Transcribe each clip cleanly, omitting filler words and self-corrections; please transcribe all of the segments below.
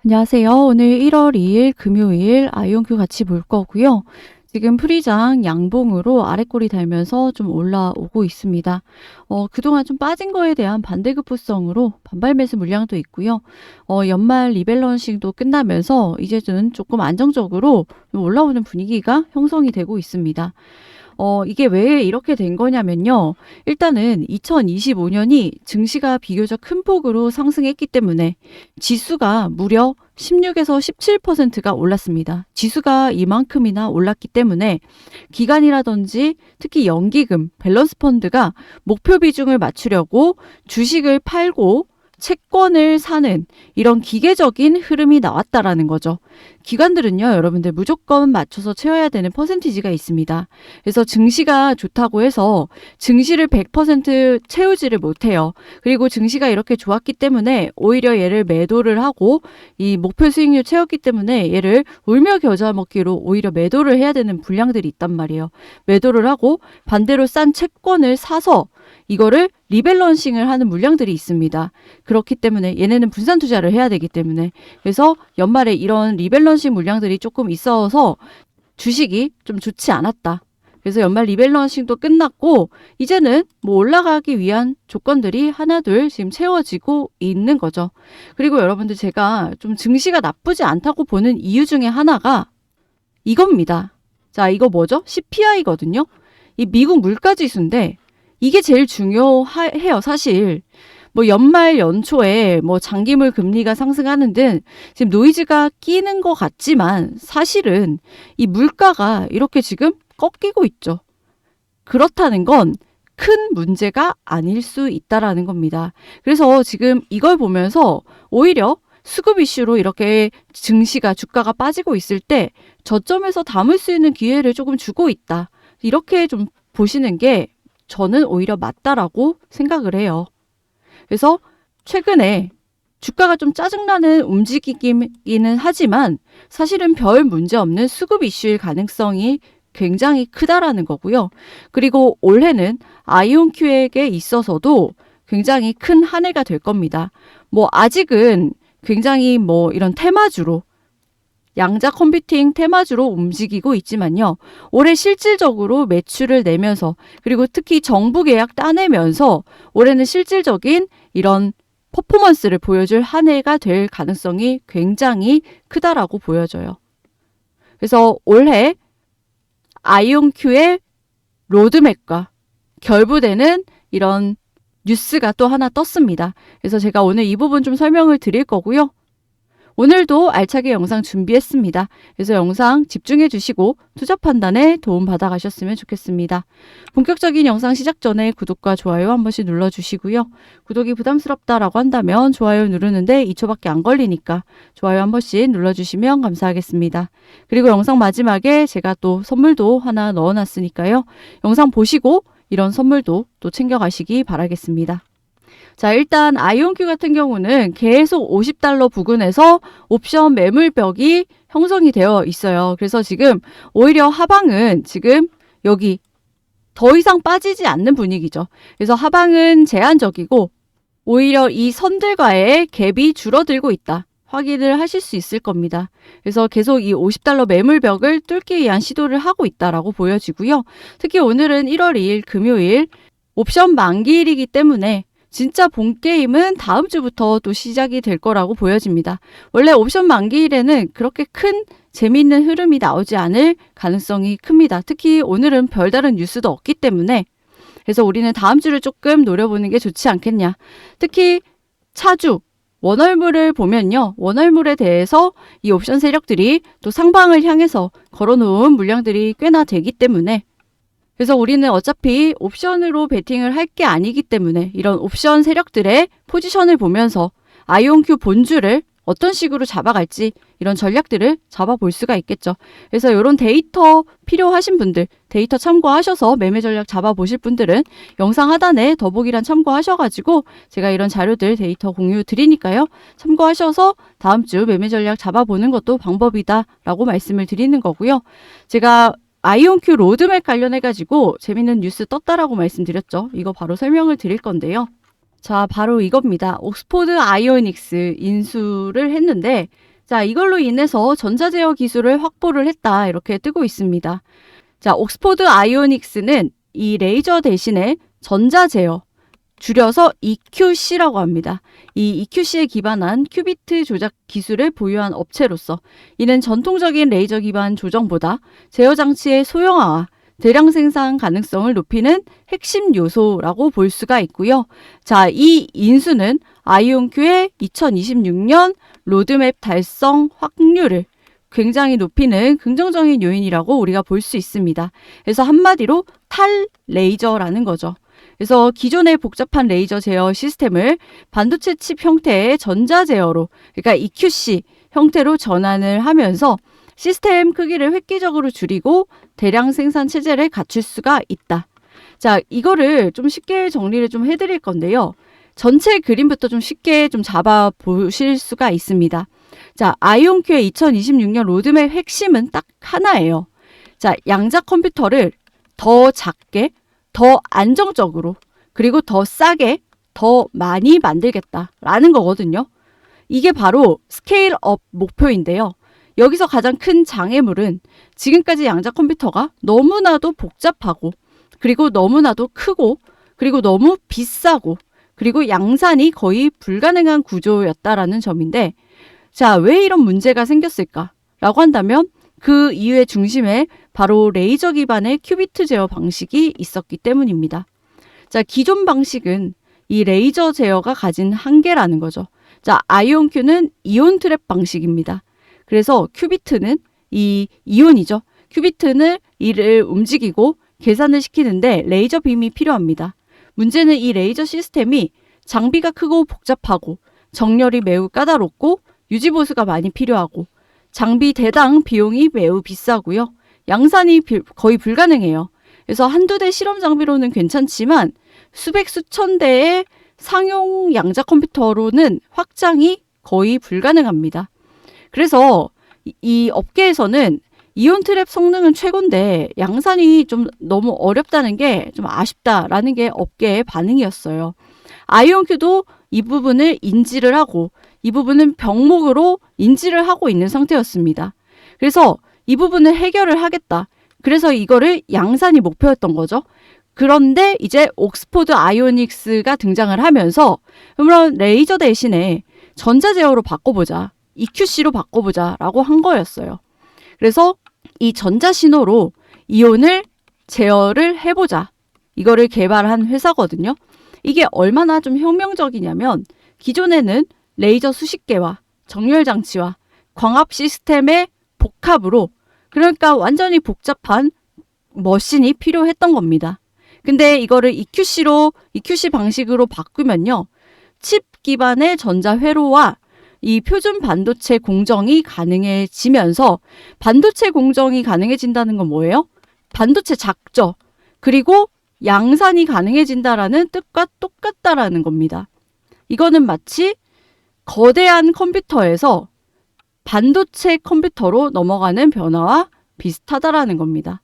안녕하세요. 오늘 1월 2일 금요일 아이온큐 같이 볼 거고요. 지금 프리장 양봉으로 아랫골이 달면서 좀 올라오고 있습니다. 그동안 좀 빠진 거에 대한 반대급부성으로 반발 매수 물량도 있고요. 연말 리밸런싱도 끝나면서 이제는 조금 안정적으로 좀 올라오는 분위기가 형성이 되고 있습니다. 이게 왜 이렇게 된 거냐면요. 일단은 2025년이 증시가 비교적 큰 폭으로 상승했기 때문에 지수가 무려 16에서 17%가 올랐습니다. 지수가 이만큼이나 올랐기 때문에 기관이라든지 특히 연기금, 밸런스 펀드가 목표 비중을 맞추려고 주식을 팔고 채권을 사는 이런 기계적인 흐름이 나왔다라는 거죠. 기관들은요, 여러분들 무조건 맞춰서 채워야 되는 퍼센티지가 있습니다. 그래서 증시가 좋다고 해서 증시를 100% 채우지를 못해요. 그리고 증시가 이렇게 좋았기 때문에 오히려 얘를 매도를 하고 이 목표 수익률 채웠기 때문에 얘를 울며 겨자 먹기로 오히려 매도를 해야 되는 분량들이 있단 말이에요. 매도를 하고 반대로 싼 채권을 사서 이거를 리밸런싱을 하는 물량들이 있습니다. 그렇기 때문에 얘네는 분산 투자를 해야 되기 때문에 그래서 연말에 이런 리밸런싱 물량들이 조금 있어서 주식이 좀 좋지 않았다. 그래서 연말 리밸런싱도 끝났고 이제는 뭐 올라가기 위한 조건들이 하나둘 지금 채워지고 있는 거죠. 그리고 여러분들 제가 좀 증시가 나쁘지 않다고 보는 이유 중에 하나가 이겁니다. 자, 이거 뭐죠? CPI거든요. 이 미국 물가지수인데 이게 제일 중요해요, 사실. 뭐 연말 연초에 뭐 장기물 금리가 상승하는 등 지금 노이즈가 끼는 것 같지만 사실은 이 물가가 이렇게 지금 꺾이고 있죠. 그렇다는 건 큰 문제가 아닐 수 있다라는 겁니다. 그래서 지금 이걸 보면서 오히려 수급 이슈로 이렇게 증시가 주가가 빠지고 있을 때 저점에서 담을 수 있는 기회를 조금 주고 있다. 이렇게 좀 보시는 게 저는 오히려 맞다라고 생각을 해요. 그래서 최근에 주가가 좀 짜증나는 움직이기는 하지만 사실은 별 문제 없는 수급 이슈일 가능성이 굉장히 크다라는 거고요. 그리고 올해는 아이온큐에게 있어서도 굉장히 큰 한 해가 될 겁니다. 뭐 아직은 굉장히 뭐 이런 테마주로 양자 컴퓨팅 테마주로 움직이고 있지만요. 올해 실질적으로 매출을 내면서 그리고 특히 정부 계약 따내면서 올해는 실질적인 이런 퍼포먼스를 보여줄 한 해가 될 가능성이 굉장히 크다라고 보여져요. 그래서 올해 아이온큐의 로드맵과 결부되는 이런 뉴스가 또 하나 떴습니다. 그래서 제가 오늘 이 부분 좀 설명을 드릴 거고요. 오늘도 알차게 영상 준비했습니다. 그래서 영상 집중해 주시고 투자 판단에 도움 받아 가셨으면 좋겠습니다. 본격적인 영상 시작 전에 구독과 좋아요 한 번씩 눌러주시고요. 구독이 부담스럽다라고 한다면 좋아요 누르는데 2초밖에 안 걸리니까 좋아요 한 번씩 눌러주시면 감사하겠습니다. 그리고 영상 마지막에 제가 또 선물도 하나 넣어놨으니까요. 영상 보시고 이런 선물도 또 챙겨가시기 바라겠습니다. 자, 일단 아이온큐 같은 경우는 계속 $50 부근에서 옵션 매물벽이 형성이 되어 있어요. 그래서 지금 오히려 하방은 지금 여기 더 이상 빠지지 않는 분위기죠. 그래서 하방은 제한적이고 오히려 이 선들과의 갭이 줄어들고 있다. 확인을 하실 수 있을 겁니다. 그래서 계속 이 $50 매물벽을 뚫기 위한 시도를 하고 있다라고 보여지고요. 특히 오늘은 1월 2일 금요일 옵션 만기일이기 때문에 진짜 본 게임은 다음 주부터 또 시작이 될 거라고 보여집니다. 원래 옵션 만기일에는 그렇게 큰 재미있는 흐름이 나오지 않을 가능성이 큽니다. 특히 오늘은 별다른 뉴스도 없기 때문에 그래서 우리는 다음 주를 조금 노려보는 게 좋지 않겠냐. 특히 차주, 원월물을 보면요. 원월물에 대해서 이 옵션 세력들이 또 상방을 향해서 걸어놓은 물량들이 꽤나 되기 때문에 그래서 우리는 어차피 옵션으로 베팅을 할 게 아니기 때문에 이런 옵션 세력들의 포지션을 보면서 아이온큐 본주를 어떤 식으로 잡아갈지 이런 전략들을 잡아볼 수가 있겠죠. 그래서 이런 데이터 필요하신 분들, 데이터 참고하셔서 매매 전략 잡아보실 분들은 영상 하단에 더보기란 참고하셔가지고 제가 이런 자료들 데이터 공유 드리니까요. 참고하셔서 다음 주 매매 전략 잡아보는 것도 방법이다라고 말씀을 드리는 거고요. 제가 아이온큐 로드맵 관련해가지고 재밌는 뉴스 떴다라고 말씀드렸죠. 이거 바로 설명을 드릴 건데요. 자, 바로 이겁니다. 옥스포드 아이오닉스 인수를 했는데 자, 이걸로 인해서 전자제어 기술을 확보를 했다. 이렇게 뜨고 있습니다. 자, 옥스포드 아이오닉스는 이 레이저 대신에 전자제어, 줄여서 EQC라고 합니다. 이 EQC에 기반한 큐비트 조작 기술을 보유한 업체로서 이는 전통적인 레이저 기반 조정보다 제어 장치의 소형화와 대량 생산 가능성을 높이는 핵심 요소라고 볼 수가 있고요. 자, 이 인수는 아이온큐의 2026년 로드맵 달성 확률을 굉장히 높이는 긍정적인 요인이라고 우리가 볼 수 있습니다. 그래서 한마디로 탈레이저라는 거죠. 그래서 기존의 복잡한 레이저 제어 시스템을 반도체 칩 형태의 전자 제어로, 그러니까 EQC 형태로 전환을 하면서 시스템 크기를 획기적으로 줄이고 대량 생산 체제를 갖출 수가 있다. 자, 이거를 좀 쉽게 정리를 좀 해드릴 건데요. 전체 그림부터 좀 쉽게 좀 잡아 보실 수가 있습니다. 자, 아이온큐의 2026년 로드맵 핵심은 딱 하나예요. 자, 양자 컴퓨터를 더 작게, 더 안정적으로, 그리고 더 싸게, 더 많이 만들겠다라는 거거든요. 이게 바로 스케일업 목표인데요. 여기서 가장 큰 장애물은 지금까지 양자 컴퓨터가 너무나도 복잡하고, 그리고 너무나도 크고, 그리고 너무 비싸고, 그리고 양산이 거의 불가능한 구조였다라는 점인데, 자, 왜 이런 문제가 생겼을까라고 한다면 그 이유의 중심에 바로 레이저 기반의 큐비트 제어 방식이 있었기 때문입니다. 자, 기존 방식은 이 레이저 제어가 가진 한계라는 거죠. 자, 아이온큐는 이온 트랩 방식입니다. 그래서 큐비트는 이 이온이죠. 큐비트는 이를 움직이고 계산을 시키는데 레이저 빔이 필요합니다. 문제는 이 레이저 시스템이 장비가 크고 복잡하고 정렬이 매우 까다롭고 유지보수가 많이 필요하고 장비 대당 비용이 매우 비싸고요. 양산이 거의 불가능해요. 그래서 한두 대 실험 장비로는 괜찮지만 수백 수천 대의 상용 양자 컴퓨터로는 확장이 거의 불가능합니다. 그래서 이 업계에서는 이온 트랩 성능은 최고인데 양산이 좀 너무 어렵다는 게 좀 아쉽다라는 게 업계의 반응이었어요. 아이온큐도 이 부분을 인지를 하고 이 부분은 병목으로 인지를 하고 있는 상태였습니다. 그래서 이 부분을 해결을 하겠다. 그래서 이거를 양산이 목표였던 거죠. 그런데 이제 옥스포드 아이오닉스가 등장을 하면서 그러면 레이저 대신에 전자제어로 바꿔보자. EQC로 바꿔보자 라고 한 거였어요. 그래서 이 전자신호로 이온을 제어를 해보자. 이거를 개발한 회사거든요. 이게 얼마나 좀 혁명적이냐면 기존에는 레이저 수십 개와 정렬 장치와 광합 시스템의 복합으로 그러니까 완전히 복잡한 머신이 필요했던 겁니다. 근데 이거를 EQC 방식으로 바꾸면요. 칩 기반의 전자 회로와 이 표준 반도체 공정이 가능해지면서 반도체 공정이 가능해진다는 건 뭐예요? 반도체 작죠. 그리고 양산이 가능해진다라는 뜻과 똑같다라는 겁니다. 이거는 마치 거대한 컴퓨터에서 반도체 컴퓨터로 넘어가는 변화와 비슷하다라는 겁니다.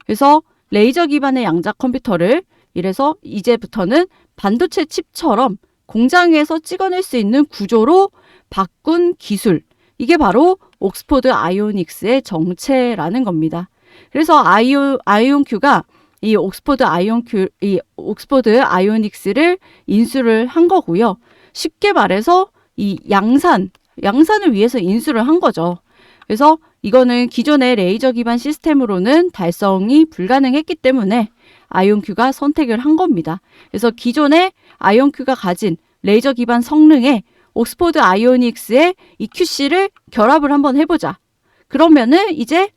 그래서 레이저 기반의 양자 컴퓨터를 이래서 이제부터는 반도체 칩처럼 공장에서 찍어낼 수 있는 구조로 바꾼 기술. 이게 바로 옥스포드 아이오닉스의 정체라는 겁니다. 그래서 아이온큐가 이 옥스포드 아이오닉스를 인수를 한 거고요. 쉽게 말해서 이 양산을 위해서 인수를 한 거죠. 그래서 이거는 기존의 레이저 기반 시스템으로는 달성이 불가능했기 때문에 아이온큐가 선택을 한 겁니다. 그래서 기존의 아이온큐가 가진 레이저 기반 성능에 옥스포드 아이오닉스의 EQC를 결합을 한번 해보자. 그러면은 이제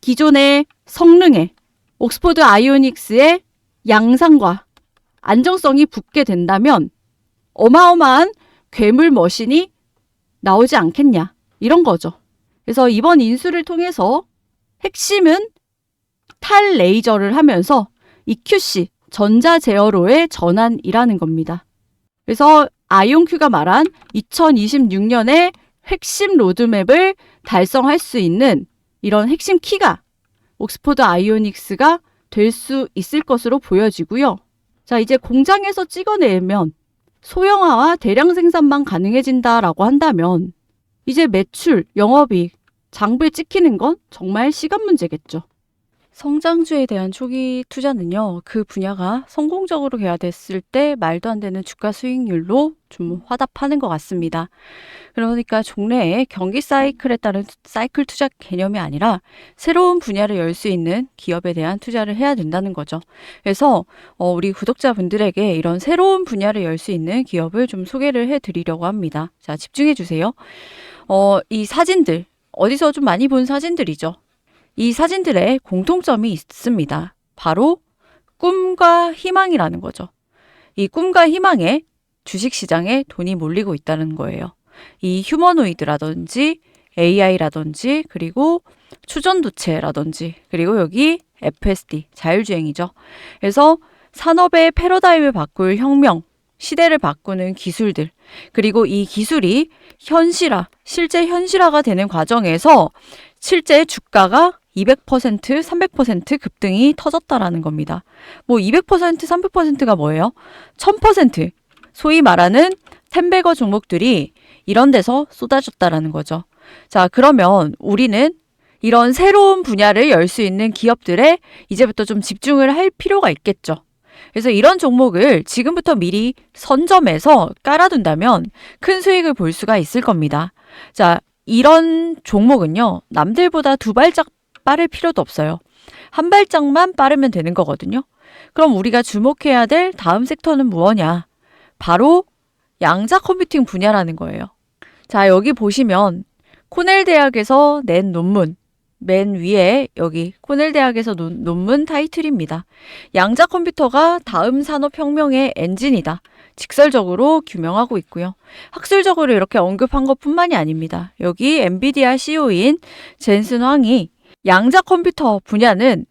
기존의 성능에 옥스포드 아이오닉스의 양산과 안정성이 붙게 된다면 어마어마한 괴물 머신이 나오지 않겠냐. 이런 거죠. 그래서 이번 인수를 통해서 핵심은 탈레이저를 하면서 EQC, 전자제어로의 전환이라는 겁니다. 그래서 아이온큐가 말한 2026년의 핵심 로드맵을 달성할 수 있는 이런 핵심 키가 옥스포드 아이오닉스가 될 수 있을 것으로 보여지고요. 자, 이제 공장에서 찍어내면 소형화와 대량 생산만 가능해진다라고 한다면 이제 매출, 영업이익, 장부에 찍히는 건 정말 시간 문제겠죠. 성장주에 대한 초기 투자는요, 그 분야가 성공적으로 개화됐을 때 말도 안 되는 주가 수익률로 좀 화답하는 것 같습니다. 그러니까 종래의 경기 사이클에 따른 사이클 투자 개념이 아니라 새로운 분야를 열 수 있는 기업에 대한 투자를 해야 된다는 거죠. 그래서 우리 구독자분들에게 이런 새로운 분야를 열 수 있는 기업을 좀 소개를 해드리려고 합니다. 자, 집중해 주세요. 이 사진들, 어디서 좀 많이 본 사진들이죠. 이 사진들의 공통점이 있습니다. 바로 꿈과 희망이라는 거죠. 이 꿈과 희망에 주식시장에 돈이 몰리고 있다는 거예요. 이 휴머노이드라든지 AI라든지 그리고 추전도체라든지 그리고 여기 FSD, 자율주행이죠. 그래서 산업의 패러다임을 바꿀 혁명, 시대를 바꾸는 기술들, 그리고 이 기술이 실제 현실화가 되는 과정에서 실제 주가가 200%, 300% 급등이 터졌다라는 겁니다. 뭐 200%, 300%가 뭐예요? 1000%, 소위 말하는 템베거 종목들이 이런 데서 쏟아졌다라는 거죠. 자, 그러면 우리는 이런 새로운 분야를 열 수 있는 기업들에 이제부터 좀 집중을 할 필요가 있겠죠. 그래서 이런 종목을 지금부터 미리 선점해서 깔아둔다면 큰 수익을 볼 수가 있을 겁니다. 자, 이런 종목은요, 남들보다 두 발짝 빠를 필요도 없어요. 한 발짝만 빠르면 되는 거거든요. 그럼 우리가 주목해야 될 다음 섹터는 무엇냐? 바로 양자 컴퓨팅 분야라는 거예요. 자, 여기 보시면 코넬 대학에서 낸 논문, 맨 위에 여기 코넬 대학에서 논문 타이틀입니다. 양자 컴퓨터가 다음 산업혁명의 엔진이다. 직설적으로 규명하고 있고요. 학술적으로 이렇게 언급한 것뿐만이 아닙니다. 여기 엔비디아 CEO인 젠슨 황이 양자 컴퓨터 분야는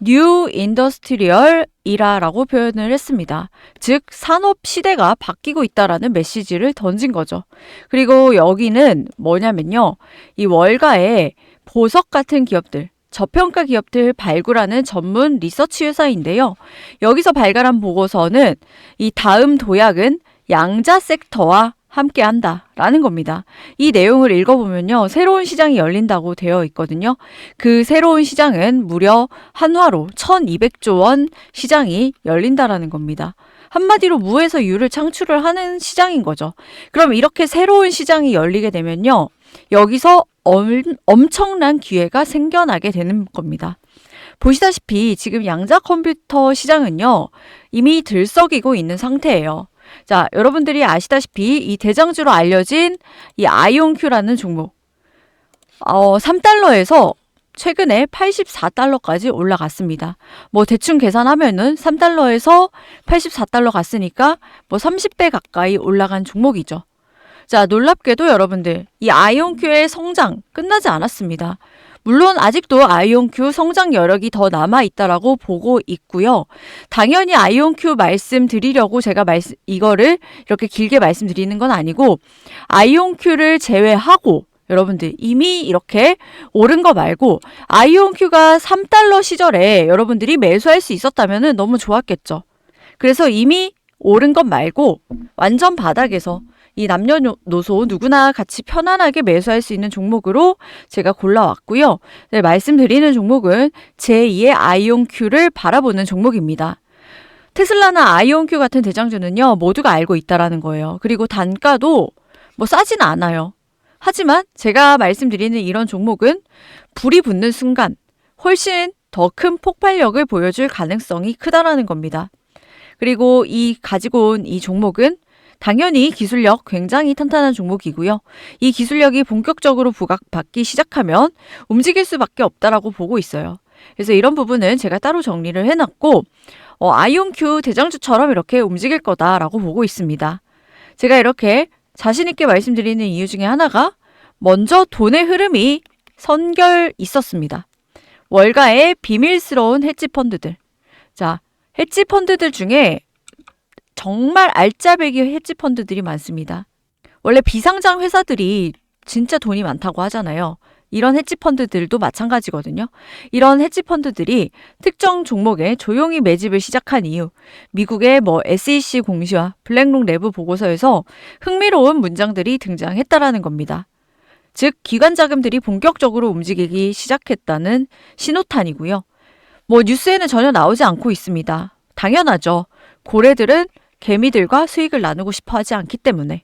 뉴 인더스트리얼 이라라고 표현을 했습니다. 즉 산업 시대가 바뀌고 있다라는 메시지를 던진 거죠. 그리고 여기는 뭐냐면요. 이 월가에 보석 같은 기업들, 저평가 기업들 발굴하는 전문 리서치 회사인데요. 여기서 발간한 보고서는 이 다음 도약은 양자 섹터와 함께 한다라는 겁니다. 이 내용을 읽어보면요. 새로운 시장이 열린다고 되어 있거든요. 그 새로운 시장은 무려 한화로 1200조 원 시장이 열린다라는 겁니다. 한마디로 무에서 유를 창출을 하는 시장인 거죠. 그럼 이렇게 새로운 시장이 열리게 되면요. 여기서 엄청난 기회가 생겨나게 되는 겁니다. 보시다시피 지금 양자 컴퓨터 시장은요. 이미 들썩이고 있는 상태예요. 자, 여러분들이 아시다시피 이 대장주로 알려진 이 아이온큐라는 종목 3달러에서 최근에 84달러까지 올라갔습니다. 뭐 대충 계산하면은 3달러에서 84달러 갔으니까 뭐 30배 가까이 올라간 종목이죠. 자, 놀랍게도 여러분들 이 아이온큐의 성장 끝나지 않았습니다. 물론 아직도 아이온큐 성장 여력이 더 남아있다라고 보고 있고요. 당연히 아이온큐 말씀드리려고 제가 이거를 이렇게 길게 말씀드리는 건 아니고 아이온큐를 제외하고 여러분들 이미 이렇게 오른 거 말고 아이온큐가 3달러 시절에 여러분들이 매수할 수 있었다면 너무 좋았겠죠. 그래서 이미 오른 것 말고 완전 바닥에서 이 남녀노소 누구나 같이 편안하게 매수할 수 있는 종목으로 제가 골라왔고요. 네, 말씀드리는 종목은 제2의 아이온큐를 바라보는 종목입니다. 테슬라나 아이온큐 같은 대장주는요. 모두가 알고 있다라는 거예요. 그리고 단가도 뭐 싸진 않아요. 하지만 제가 말씀드리는 이런 종목은 불이 붙는 순간 훨씬 더 큰 폭발력을 보여줄 가능성이 크다라는 겁니다. 그리고 가지고 온 이 종목은 당연히 기술력 굉장히 탄탄한 종목이고요. 이 기술력이 본격적으로 부각받기 시작하면 움직일 수밖에 없다라고 보고 있어요. 그래서 이런 부분은 제가 따로 정리를 해놨고 아이온큐 대장주처럼 이렇게 움직일 거다라고 보고 있습니다. 제가 이렇게 자신 있게 말씀드리는 이유 중에 하나가 먼저 돈의 흐름이 선결 있었습니다. 월가의 비밀스러운 헤지펀드들. 자, 헤지펀드들 중에 정말 알짜배기 헤지펀드들이 많습니다. 원래 비상장 회사들이 진짜 돈이 많다고 하잖아요. 이런 헤지펀드들도 마찬가지거든요. 이런 헤지펀드들이 특정 종목에 조용히 매집을 시작한 이유, 미국의 SEC 공시와 블랙록 내부 보고서에서 흥미로운 문장들이 등장했다라는 겁니다. 즉 기관 자금들이 본격적으로 움직이기 시작했다는 신호탄이고요. 뭐 뉴스에는 전혀 나오지 않고 있습니다. 당연하죠. 고래들은 개미들과 수익을 나누고 싶어 하지 않기 때문에.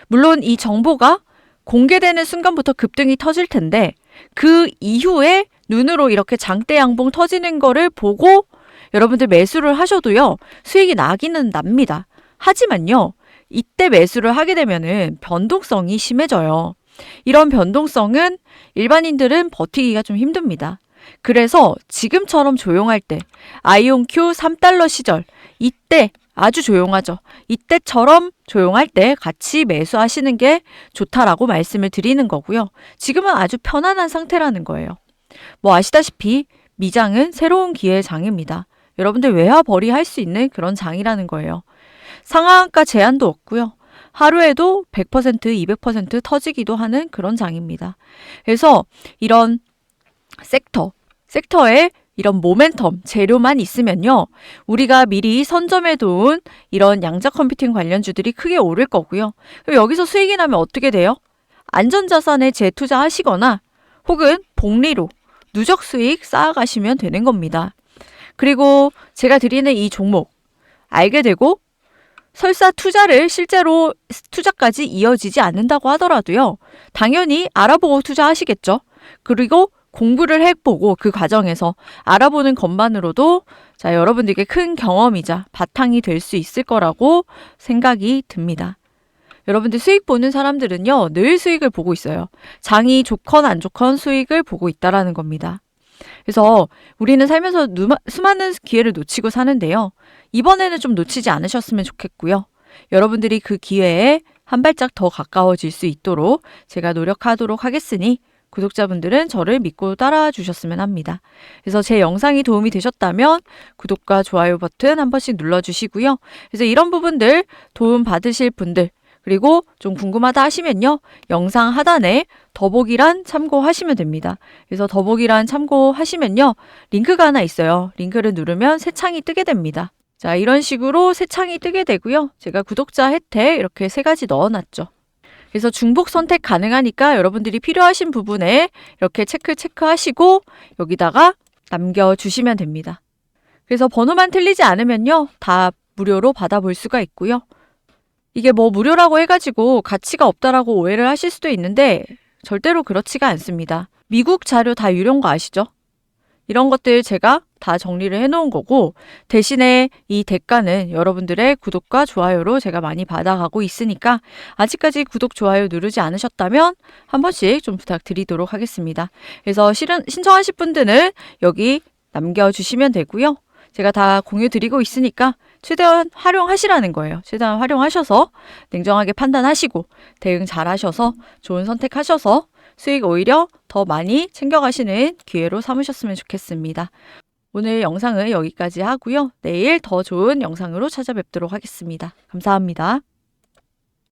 물론 이 정보가 공개되는 순간부터 급등이 터질 텐데 그 이후에 눈으로 이렇게 장대 양봉 터지는 거를 보고 여러분들 매수를 하셔도요. 수익이 나기는 납니다. 하지만요. 이때 매수를 하게 되면은 변동성이 심해져요. 이런 변동성은 일반인들은 버티기가 좀 힘듭니다. 그래서 지금처럼 조용할 때 아이온큐 3달러 시절 이때 아주 조용하죠. 이때처럼 조용할 때 같이 매수하시는 게 좋다라고 말씀을 드리는 거고요. 지금은 아주 편안한 상태라는 거예요. 뭐 아시다시피 미장은 새로운 기회의 장입니다. 여러분들 외화벌이 할 수 있는 그런 장이라는 거예요. 상한가 제한도 없고요. 하루에도 100%, 200% 터지기도 하는 그런 장입니다. 그래서 이런 섹터에 이런 모멘텀, 재료만 있으면요. 우리가 미리 선점해 둔 이런 양자 컴퓨팅 관련주들이 크게 오를 거고요. 그럼 여기서 수익이 나면 어떻게 돼요? 안전자산에 재투자하시거나 혹은 복리로 누적 수익 쌓아가시면 되는 겁니다. 그리고 제가 드리는 이 종목 알게 되고 설사 투자를 실제로 투자까지 이어지지 않는다고 하더라도요. 당연히 알아보고 투자하시겠죠. 그리고 공부를 해보고 그 과정에서 알아보는 것만으로도 자, 여러분들께 큰 경험이자 바탕이 될 수 있을 거라고 생각이 듭니다. 여러분들 수익 보는 사람들은요. 늘 수익을 보고 있어요. 장이 좋건 안 좋건 수익을 보고 있다라는 겁니다. 그래서 우리는 살면서 수많은 기회를 놓치고 사는데요. 이번에는 좀 놓치지 않으셨으면 좋겠고요. 여러분들이 그 기회에 한 발짝 더 가까워질 수 있도록 제가 노력하도록 하겠으니 구독자분들은 저를 믿고 따라와 주셨으면 합니다. 그래서 제 영상이 도움이 되셨다면 구독과 좋아요 버튼 한 번씩 눌러주시고요. 그래서 이런 부분들 도움 받으실 분들 그리고 좀 궁금하다 하시면요. 영상 하단에 더보기란 참고하시면 됩니다. 그래서 더보기란 참고하시면요. 링크가 하나 있어요. 링크를 누르면 새 창이 뜨게 됩니다. 자, 이런 식으로 새 창이 뜨게 되고요. 제가 구독자 혜택 이렇게 3가지 넣어놨죠. 그래서 중복 선택 가능하니까 여러분들이 필요하신 부분에 이렇게 체크하시고 여기다가 남겨주시면 됩니다. 그래서 번호만 틀리지 않으면요. 다 무료로 받아볼 수가 있고요. 이게 뭐 무료라고 해가지고 가치가 없다라고 오해를 하실 수도 있는데 절대로 그렇지가 않습니다. 미국 자료 다 유료인 거 아시죠? 이런 것들 제가 다 정리를 해놓은 거고 대신에 이 대가는 여러분들의 구독과 좋아요로 제가 많이 받아가고 있으니까 아직까지 구독, 좋아요 누르지 않으셨다면 한 번씩 좀 부탁드리도록 하겠습니다. 그래서 신청하실 분들은 여기 남겨주시면 되고요. 제가 다 공유 드리고 있으니까 최대한 활용하시라는 거예요. 최대한 활용하셔서 냉정하게 판단하시고 대응 잘 하셔서 좋은 선택하셔서 수익 오히려 더 많이 챙겨가시는 기회로 삼으셨으면 좋겠습니다. 오늘 영상은 여기까지 하고요. 내일 더 좋은 영상으로 찾아뵙도록 하겠습니다. 감사합니다.